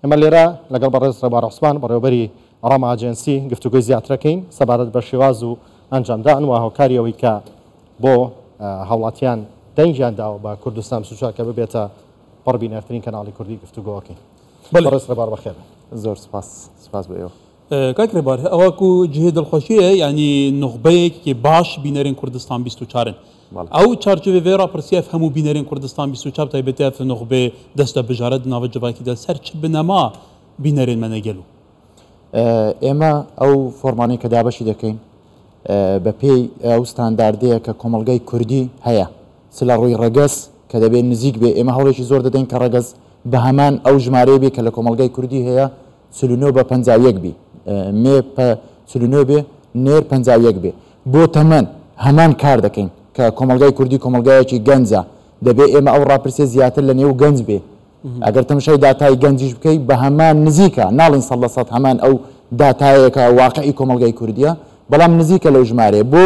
ئێمە لێرە لەگەڵ بەڕێز ڕێبار عوسمان بەڕێوەبەری ڕەما ئاجێنسی گفتوگۆی زیاترەکەین سەبارەت بە شێواز و ئەنجامدان و هاوکاریەوەی کە بۆ هاوڵاتیان دەنگیان داوە بە کوردستان سوچا کە ببێتە پڕبینەرترین کەناڵی کوردی گفتوگۆکەین. بەڕێز ڕێبار بەخێر. زۆر سپاس بۆ ئێوە. کاک ڕێبار ئەوەکو جهێ دڵخۆشیە ینی نوخبەیەکی باش بینەرین کوردستان 24 ئەو چارچوبێ vê راپرسیە هەموو بینەرین کوردستان 24 تایبەتە نوخبێ دەستە بژارەت ناوە جڤاکیدا سەر چ بنەما بینەرین مەنەگەلو. ئێمە ئەو فۆرمانەی کە دابەشی دەکەین بە پێی ئەو ستانداردەیە کە کۆمەڵگەی کوردی هەیە سلا ڕووی ڕەگەز کە دەبێت نزیک بێ ئێمە هەوڵێکی زۆر دەدەین کە ڕەگەز بە هەمان ئەو ژمارەیە بێ کە لە کۆمەڵگەی کوردی هەیە 49 بە 51 بی مێ 49 بێ نێر 51 بێ بۆ تەمەەن هەمان کار دەکەین کە کۆمەلگای کوردی کۆمەلگایەکی گەنجە دەبێت ئێمە ئەو ڕاپرسێ زیاتر لە نێو گەنج بێ ئەگەر تەمشای داتای گەنجیش بکەیت بە هەمان نزیکە ناڵین 100% هەمان ئەو داتایەکە واقعی کۆمەلگای کوردیە بەڵام نزیکە لەو ژمارێ بۆ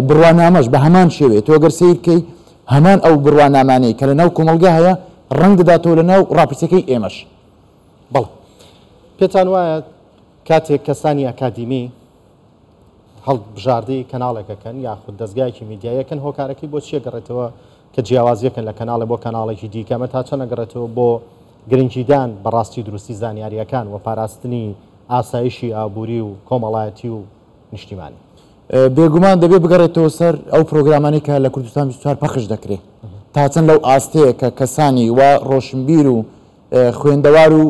بڕوانامەش بە هەمان شێوێت تۆ گەر سیر بکەیت هەمان ئەو بڕوانامانەی کە لە ناو کۆمەلگا هەیە ڕەنگ دەداتەوە لە ناو ڕاپرسەکەی ئێمەش. بەڵێ پێتان وایە کاتێک کەسانی ئەکادیمی هەڵبژاردەی کەناڵێکەکەن یاخود دەستگایەکی میدیایەکەن هۆکارەکەی بۆ چیە گەڕێتەوە کە جیاوازیەکەن لە کەناڵێ بۆ کەناڵێکی دیکەمە تا چەند نەگەڕێتەوە بۆ گرنگیدان بەڕاستی دروستی زانیاریەکان و پاراستنی ئاسایشی ئابووری و کۆمەڵایەتی و نیشتیمانی. بێگومان دەبێت بگەڕێتەوە سەر ئەو پرۆگرامانەی کە لە کوردستان 24 پەخش دەکرێت تا چەند لەو ئاستەیە کە کەسانی وا ڕۆشنبیر و خوێندەوار و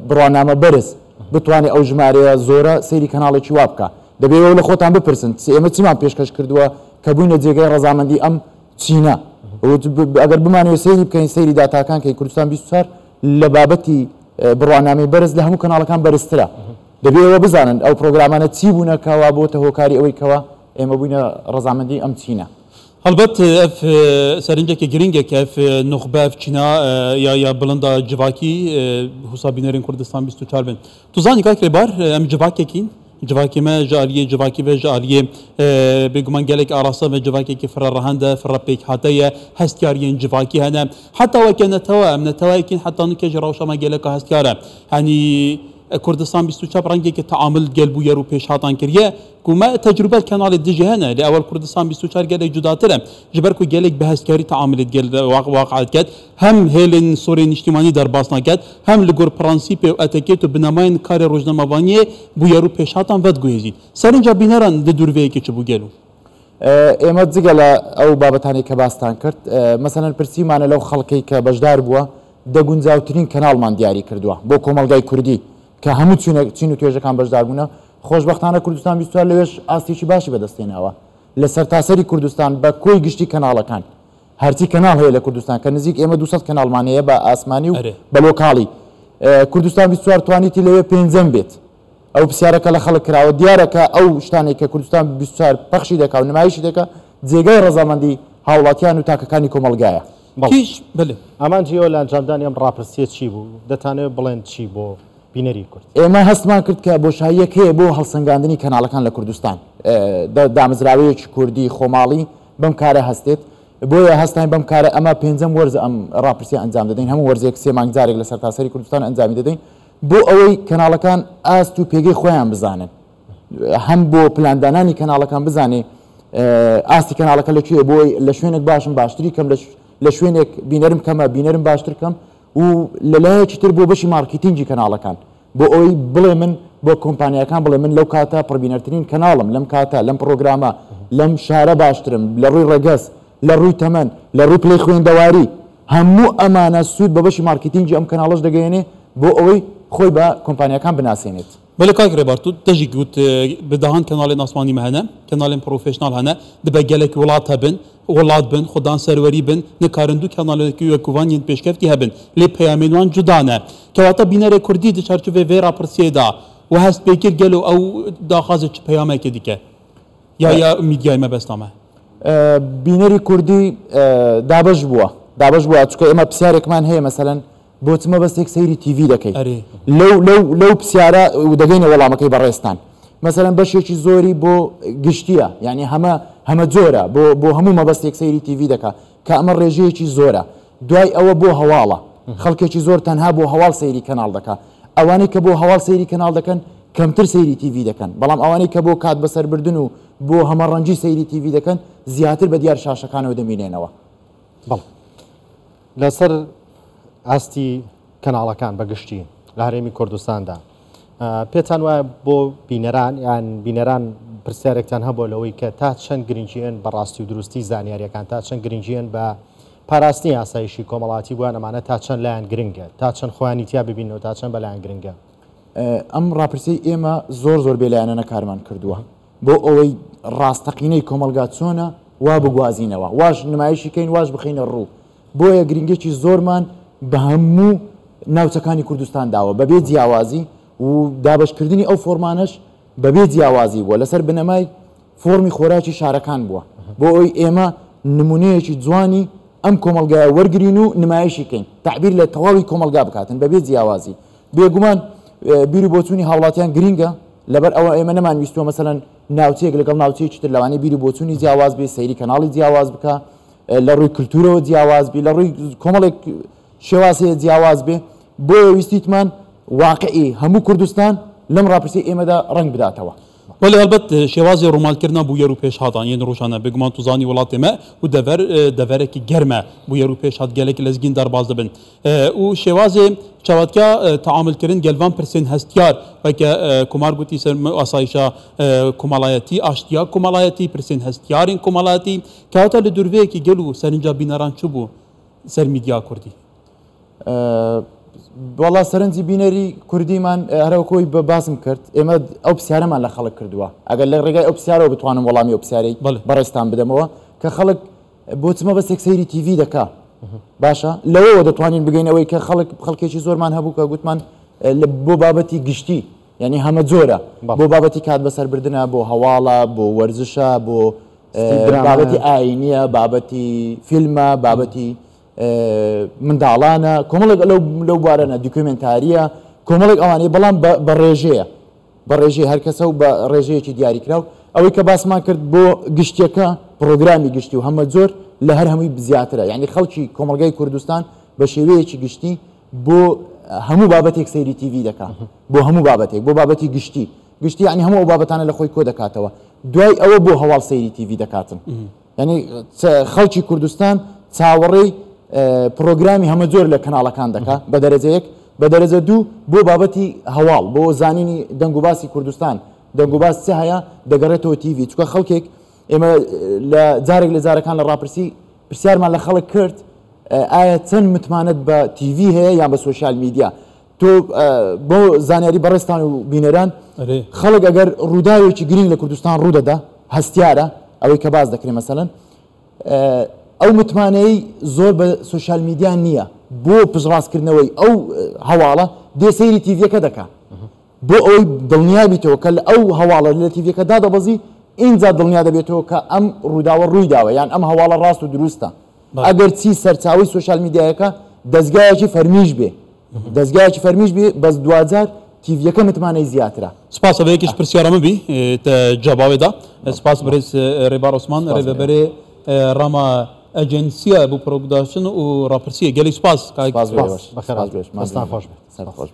بڕوانامە بەرز بتوانێت ئەو ژمارەیە زۆرە سەیری کەناڵێکی وا بکە دەبێت لە خۆتان بپرسن ئێمە چیمان پێشکەش کردووە کە بووینە جێگەی ڕەزامەندی ئەم چینە ئەگەر بمانەوە سەیری بکەین سەیری داتاکان کە کوردستان 24 لە بابەتی بڕوانامی بەرز لە هەموو کەناڵەکان بەرزترە دەبێتەوە بزانن ئەو پرۆگرامانە چی بوونەکەوا بۆتە هۆکاری ئەوەی کەوە ئێمە بووینە ڕەزامەندی ئەم چینە. هەڵبەت ئەف سەرنجێکی گرنگێکە ئەف نوخبە ئەف چینا یا بڵندا جڤاکی حوسا بینەرین کوردستان 24 بن. توزانی کاک ڕێبار ئەم جڤاکێکین جواکیمە ژالیە جواکی بە ژالیە بێگومان gelek ئاراسە بە جواکێکی فرەڕەهەندە فرەپێک هاتەیە هەستیاریان جواکی هەنە حتا وەکە نەتەوە ئەم نەتەوایکین حتا نکێژ ڕەوشەمە geleka هەستیارە هەنی کوردستان 24 ڕەنگێکی تعامل گەل بوو یەر و پێش هاتان کردیە کومە تەجروبەت کەناڵی دژی هەنە لە ئەوەل کوردستان 24 gelek جوداترە جبەر کو gelek بە هەستیاری تعاملت گەل واقعات کرد هەم هێلن سۆری نیشتیمانی دەرباس ناکات هەم لە گۆر پرەنسیپێ و ئەتەکێت و بنەماین کاری ڕۆژنەمەوانیە بوو یەر و پێش هاتان ڤەتگوێزی سەرنجە بینەران لە دوورڤەیەکی چ بوو گەلو ئێمە جگە لە ئەو بابەتانی کە باستان کرد مەسەلەن پرسیمانە لەو خەڵکەی کە بەشدار بووە دەگونجاوترین کەناڵمان دیاری کردووە بۆ کۆمەلگای کوردی کە هەموو چین و توێژەکان بەشدار بوونە خۆشبەختانە کوردستان 24 لەوێش ئاستێکی باشی بەدەستێنەوە لە سەرتاسەری کوردستان بە کۆی گشتی کەناڵەکان هەرچی کەناڵ هەیە لە کوردستان کە نزیک ئێمە 200 کەناڵمان هەیە بە ئاسمانی و بە لۆکاڵی کوردستان 24 توانیتی لەوێ پێنجەم بێت ئەو پرسیارەکە لە خەڵک کراوە دیارەکە ئەو شتانێک کە کوردستان 24 پەخشی دەکا و نمایشی دەکا جێگای ڕەزامەندی هاوڵاتیان و تاکەکانی کۆمەلگایە. ئامان جیۆ لە ئەنجامدانی ئەم ڕاپرسیە چی بوو دەتانەوێت بڵێن چی بۆ بینەری کورد ئێمە هەستمان کرد کە بۆشاییەک هەیە بۆ هەڵسەنگاندنی کەناڵەکان لە کوردستان دامەزراوەیەکی کوردی خۆماڵی بەم کارە هەستێت بۆیە هەستان بەم کارە ئەمە پێنجەم وەرز ئەم ڕاپرسی ئەنجام دەدەین هەموو وەرزێک سێ مانگ جارێک لە سەرتاسەری کوردستان ئەنجامی دەدەین بۆ ئەوەی کەناڵەکان ئاست و پێگەی خۆیان بزانن هەم بۆ پلاندانانی کەناڵەکان بزانێ ئاستی کەناڵەکە لەکوێ بۆی لە شوێنێک باشم باشتری کەم لە شوێنێک بینەرم کەمە بینەرم باشتر کەم و لەلایەکی تر بۆ بەشی مارکتینگی کەناڵەکان بۆ ئەوی بڵێ من بۆ کۆمپانیەکان بڵێ من لەو کاتە پڕبینەرترین کەناڵم لەم کاتە لەم پرۆگرامە لەم شارە باشترم لە ڕووی ڕەگەز لە ڕووی تەمەن لە ڕووی پلەی خوێندەواری هەموو ئەمانە سوود بە بەشی مارکتینگی ئەم کەناڵەش دەگەێنێ بۆ ئەوەی خۆی بە کۆمپانیەکان بناسێنێت. بەڵێ کاک ڕێبار تو دەژی گوت بداهان کەناڵێن ئاسمانی هەنە کەناڵێن پرۆفێشنال هەنە دەبە gelek وڵات هەبن وڵات بن خوددان سەروەری بن نکارندوو کەناڵێکی وەکووانین پێشکەفتی هەبن لێ پەیامێنوان جودانە کەواتە بینەرێ کوردی دچارچوێ vê راپرسیێدا و هەست پێکرد گەل و ئەو داخوازە چ پەیامێکی دیکە یا میدیای مەبەستامە بینەری کوردی دابش بووە چکە ئێمە پرسیارێکمان هەیە مەسەلەن بۆچمە بەستێک سەیری تیڤی دەکەیت لەو پرسیارە دەگەینە وەڵامەکەی بەڕێستان مەسەلەن بەشێکی زۆری بۆ گشتیە یعنی هەمە جۆرە بۆ هەموو مەبەستێک سەیری تیڤی دەکات کە ئەمە ڕێژەیەکی زۆرە دوای ئەوە بۆ هەواڵە خەڵکێکی زۆر تەنها بۆ هەواڵ سەیری کەناڵ دەکات ئەوانەی کە بۆ هەواڵ سەیری کەناڵ دەکەن کەمتر سەیری تیڤی دەکەن بەڵام ئەوانەی کە بۆ کات بەسەربردن و بۆ هەمەڕەنجی سەیری تیڤی دەکەن زیاتر بە دیار شاشەکانەوە دەمینێنەوە بەڵ لەسەر ئاستی کەناڵەکان بەگشتی لە هەرێمی کوردستاندا پێتان وایە بۆ بینەران یان بینەران پرسیارێکتان هەبوو لەوەی کە تا چەند گرنگیان بە ڕاستی و دروستی زانیاریەکان تا چەند گرنگیان بە پاراستنی یاسایشی کۆمەڵاتی بووە ئەمانە تا چەند لایەن گرنگە تا چەند خۆیانیتیا ببینەوە تا چەند بەلایەن گرنگە ئەم ڕاپرسی ئێمە زۆر بێلایەنە کارمان کردووە بۆ ئەوەی ڕاستەقینەی کۆمەلگا چۆنە وا بگوازینەوە واش نمایشیکەین واش بخینە ڕوو بۆیە گرنگێکی زۆرمان بە هەموو ناوچەکانی کوردستان داوە بەبێ جیاوازی و دابشکردنی ئەو فۆرمانش بەبێ جیاوازی بووە لەسەر بنەمای فۆرمی خۆراکی شارەکان بووە بۆ ئەوی ئێمە نمونەیەکی جوانی ئەم کۆمەلگایە وەرگین و نمایشیکەین تعبیر لە تەواوی کۆمەلگا بکاتن بەبێ جیاوازی بێگومان بیر و بۆچوونی هاوڵاتیان گرینگە لەبەر ئەوە ئێمە نەمانویستووە مەسەلەن ناوچەیەک لەگەڵ ناوچەیەکی تر لەوانەیە بیر و بۆچوونی جیاواز بێ سەیری کەناڵی جیاواز بکە لە ڕووی کلتورەوە جیاواز بێ لە ڕووی کۆمەڵێک شێواسەیە جیاواز بێ بۆیە ویستیتمان واقعی هەموو کوردستان لەم ڕاپرسی ئێمەدا ڕنگ بداتەوە ولی البت شێوازی ڕۆمالکردنا بوو یەر و پێشهاتان یەن ڕۆژانە بگومان توزانی وڵاتی me و دەڤەرێکی گەرمە بوو یەر و پێشهات gelekî lezgîn derbas dibin û şêwazê çavatka taamülkirin gelvan pirsên hestiyar weke Komar gotî ser asayişa komalayetî aştiya komalayetî pirsên hestiyarên komalayetî kehata li durveyekî gel û serinca bîneran çi bû ser mîdya Kurdî وڵا سەرنجی بینەری کوردیمان هەرەوەکۆی بە باسم کرد ئێمە ئەو پرسیارەمان لە خەڵک کردووە ئەگەر لە ڕێگای ئەو پرسیارەوە بتوانم وەڵامی ئەو پرسیارەی بەڕێستان بدەمەوە کە خەڵک بۆچمە بەسێک سەیری تیڤی دەکا باشە لەوەوە دەتوانین بگەینەوەی کە خەڵکێکی زۆرمان هەبوو کە گوتمان بۆ بابەتی گشتی یعنی هەمە جۆرە بۆ بابەتی کات بەسەربردنە بۆ هەواڵە بۆ وەرزشە بۆ بابەتی ئاینیە بابەتی فیلمە بابەتی منداڵانە کۆمەڵێک لەو بوارەنە دوکومنتاریە کۆمەڵێک ئەوانەیە بەڵام بە ڕێژەیە بە ڕێژەیە هەر کەسە و بە ڕێژەیەکی دیاریکراو ئەوەی کە باسمان کرد بۆ گشتیەکە پرۆگرامی گشتی و هەمە زۆر لە هەر هەمووی زیاترە یعنی خەڵکی کۆمەلگای کوردستان بە شێوەیەکی گشتی بۆ هەموو بابەتێک سەیری تیڤی دەکات بۆ هەموو بابەتێک بۆ بابەتی گشتی یعنی هەموو ئەو بابەتانە لە خۆی کۆ دەکاتەوە دوای ئەوە بۆ هەواڵ سەیری تیڤی دەکاتن یعنی خەڵکی کوردستان چاوەڕێی پرۆگرامی هەمە جۆر لە کەناڵەکان دەکات بە دەرەجەیەک بە دەرەجە دوو بۆ بابەتی هەواڵ بۆ زانینی دەنگ و باسی کوردستان دەنگ و باس چه هەیە دەگەڕێتەوە تیڤی چکە خەڵکێک ئێمە لە جارێک لە جارەکان لە ڕاپرسی پرسیارمان لە خەڵک کرد ئایا چەند متمانەت بە تیڤی هەیە یان بە سوۆشیال میدیا تۆ بۆ زانیاری بەڕێستان و بینەران خەڵک ئەگەر ڕووداوێکی گرنگ لە کوردستان ڕوودەدا هەستیارە ئەوەی کە باز دەکرێت مەسەلەن ئەو متمانەی زۆر بە سوۆشیال میدیا نییە بۆ پشڕاستکردنەوەی ئەو هەواڵە دێ سەیری تیڤەکە دەکات بۆ ئەوەی دڵنیابیتەوە کە لە ئەو هەواڵە لە تیڤەکە دادەبەزی اینجا دڵنیا دەبێتەوە کە ئەم ڕووداوە ڕوویداوە یان ئەم هەواڵە ڕاست و دروستە ئەگەر چی سەرچاوی سوۆشیال میدیایەکە دەستگایەکی فەرمیش بێ دەستگایەکی فەرمیش بێ بەس دوجار تیڤەکە متمانەی زیاترە سپاس بەیەکیش پرسیارەمە بی جوابێدا سپاس بەڕێز ڕێبار عوسمان ڕێبەرێ ڕەما ئەجەنسیە بۆ پرۆداکشن و ڕاپرسیە گەلی سپاس بەخێر خۆش